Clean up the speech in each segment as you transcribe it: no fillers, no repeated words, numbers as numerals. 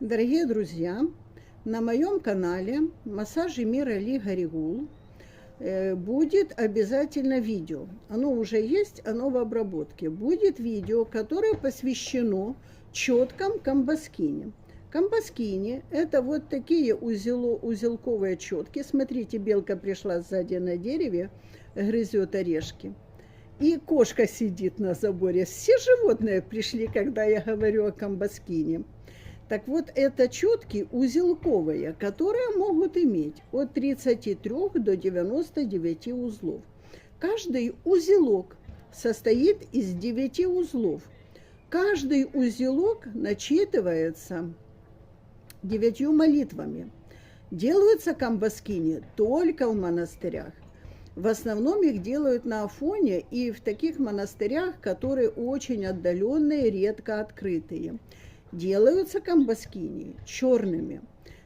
Дорогие друзья, на моем канале «Массажи Мира Ли Гаригул» будет обязательно видео. Оно уже есть, оно в обработке. Будет видео, которое посвящено четкам камбаскини. Камбаскини – это вот такие узелковые четки. Смотрите, белка пришла сзади на дереве, грызет орешки. И кошка сидит на заборе. Все животные пришли, когда я говорю о камбаскине. Так вот, это четки узелковые, которые могут иметь от 33 до 99 узлов. Каждый узелок состоит из 9 узлов. Каждый узелок начитывается 9 молитвами. Делаются камбаскини только в монастырях. В основном их делают на Афоне и в таких монастырях, которые очень отдаленные, редко открытые. Делаются камбаскини черными,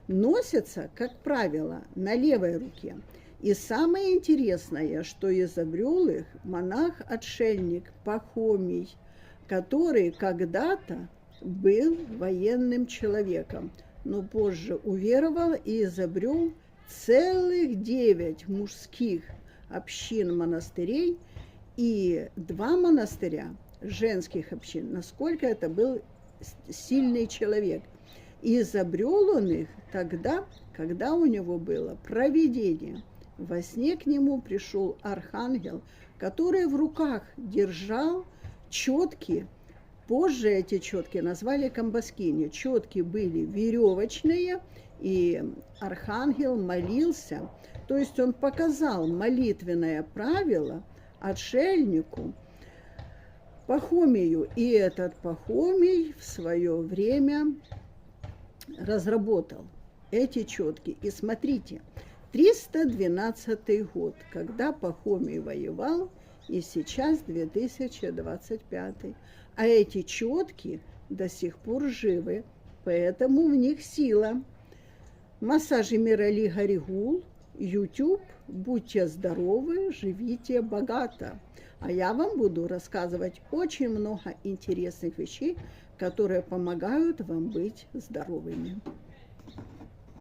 носятся, как правило, на левой руке. И самое интересное, что изобрел их монах-отшельник Пахомий, который когда-то был военным человеком, но позже уверовал и изобрел целых 9 мужских общин монастырей и 2 монастыря женских общин. Насколько это был сильный человек. И изобрел он их тогда, когда у него было провидение. Во сне к нему пришел архангел, который в руках держал четки. Позже эти четки назвали камбаскини. Четки были веревочные, и архангел молился. То есть он показал молитвенное правило отшельнику Пахомию, и этот Пахомий в свое время разработал эти четки. И смотрите, 312 год, когда Пахомий воевал, и сейчас 2025. А эти четки до сих пор живы, поэтому в них сила. Массажи Мира Ли Гаригул, YouTube, будьте здоровы, живите богато. А я вам буду рассказывать очень много интересных вещей, которые помогают вам быть здоровыми.